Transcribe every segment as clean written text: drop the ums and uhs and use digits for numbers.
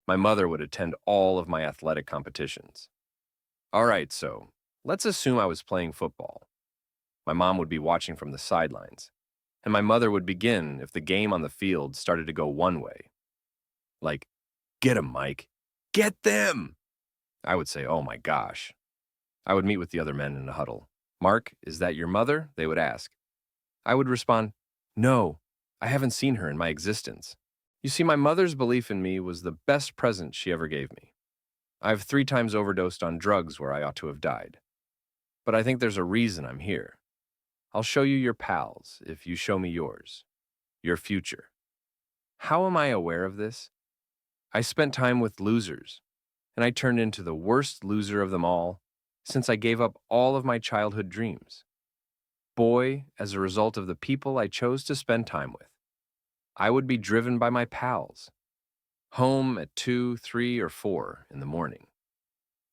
My mother would attend all of my athletic competitions. All right, so let's assume I was playing football. My mom would be watching from the sidelines, and my mother would begin if the game on the field started to go one way. Like, get 'em, Mike. Get them! I would say, oh my gosh. I would meet with the other men in a huddle. Mark, is that your mother? They would ask. I would respond, no, I haven't seen her in my existence. You see, my mother's belief in me was the best present she ever gave me. I've 3 times overdosed on drugs where I ought to have died. But I think there's a reason I'm here. I'll show you your pals if you show me yours, your future. How am I aware of this? I spent time with losers, and I turned into the worst loser of them all since I gave up all of my childhood dreams. Boy, as a result of the people I chose to spend time with, I would be driven by my pals, home at 2, 3, or 4 in the morning.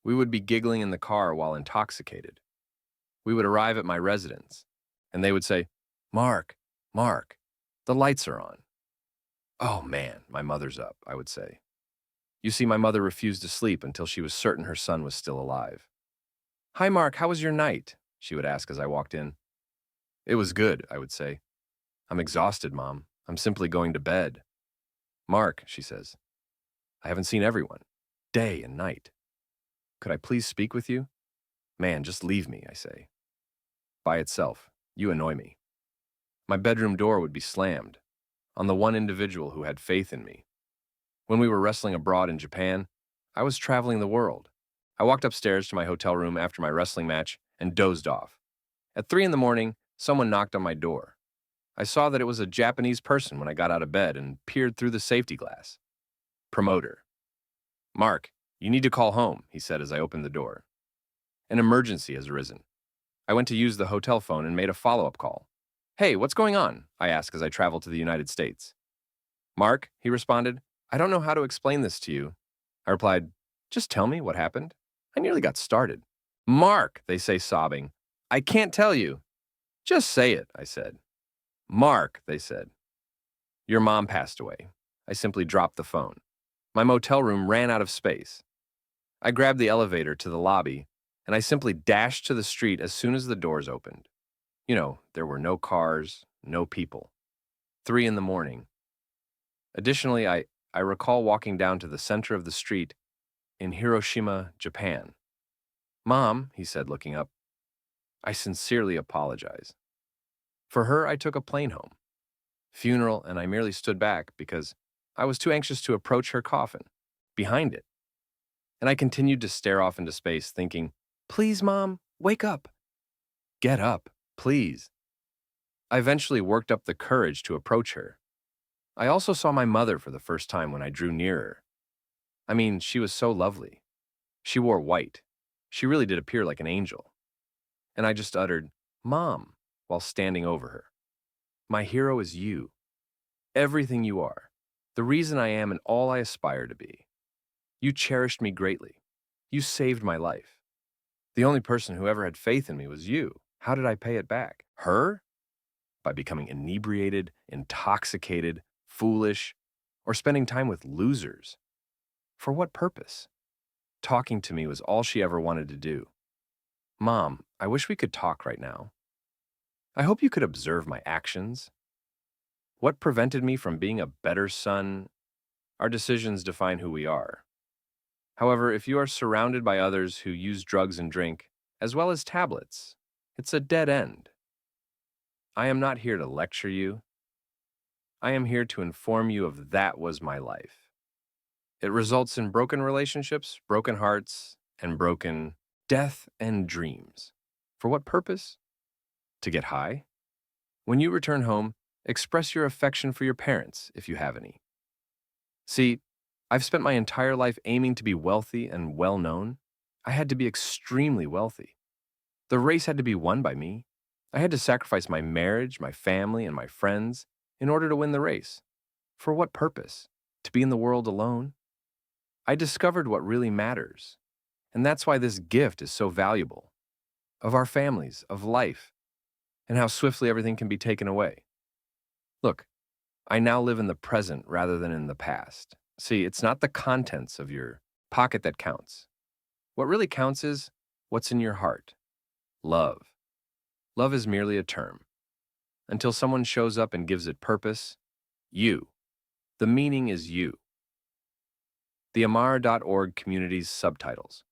We would be giggling in the car while intoxicated. We would arrive at my residence, and they would say, Mark, Mark, the lights are on. Oh man, my mother's up, I would say. You see, my mother refused to sleep until she was certain her son was still alive. Hi, Mark, how was your night? She would ask as I walked in. It was good, I would say. I'm exhausted, Mom. I'm simply going to bed. Mark, she says, I haven't seen everyone, day and night. Could I please speak with you? Man, just leave me, I say. By itself, you annoy me. My bedroom door would be slammed on the one individual who had faith in me. When we were wrestling abroad in Japan, I was traveling the world. I walked upstairs to my hotel room after my wrestling match and dozed off. At 3 in the morning, someone knocked on my door. I saw that it was a Japanese person when I got out of bed and peered through the safety glass. Promoter. Mark, you need to call home, he said as I opened the door. An emergency has arisen. I went to use the hotel phone and made a follow-up call. Hey, what's going on? I asked as I traveled to the United States. Mark, he responded, I don't know how to explain this to you. I replied, just tell me what happened. I nearly got started. Mark, they say sobbing, I can't tell you. Just say it, I said. Mark, they said. Your mom passed away. I simply dropped the phone. My motel room ran out of space. I grabbed the elevator to the lobby, and I simply dashed to the street as soon as the doors opened. You know, there were no cars, no people. 3 in the morning. Additionally, I recall walking down to the center of the street in Hiroshima, Japan. Mom, he said, looking up, I sincerely apologize. For her, I took a plane home. Funeral, and I merely stood back because I was too anxious to approach her coffin, behind it. And I continued to stare off into space, thinking, please, Mom, wake up. Get up, please. I eventually worked up the courage to approach her. I also saw my mother for the first time when I drew nearer. I mean, she was so lovely. She wore white. She really did appear like an angel. And I just uttered, Mom, while standing over her. My hero is you. Everything you are. The reason I am and all I aspire to be. You cherished me greatly. You saved my life. The only person who ever had faith in me was you. How did I pay it back? Her? By becoming inebriated, intoxicated, foolish, or spending time with losers. For what purpose? Talking to me was all she ever wanted to do. Mom, I wish we could talk right now. I hope you could observe my actions. What prevented me from being a better son? Our decisions define who we are. However, if you are surrounded by others who use drugs and drink, as well as tablets, it's a dead end. I am not here to lecture you. I am here to inform you of that was my life. It results in broken relationships, broken hearts, and broken death and dreams. For what purpose? To get high? When you return home, express your affection for your parents, if you have any. See, I've spent my entire life aiming to be wealthy and well-known. I had to be extremely wealthy. The race had to be won by me. I had to sacrifice my marriage, my family, and my friends in order to win the race. For what purpose? To be in the world alone? I discovered what really matters, and that's why this gift is so valuable. Of our families, of life, and how swiftly everything can be taken away. Look, I now live in the present rather than in the past. See, it's not the contents of your pocket that counts. What really counts is what's in your heart. Love. Love is merely a term. Until someone shows up and gives it purpose, you. The meaning is you. The Amar.org community's subtitles.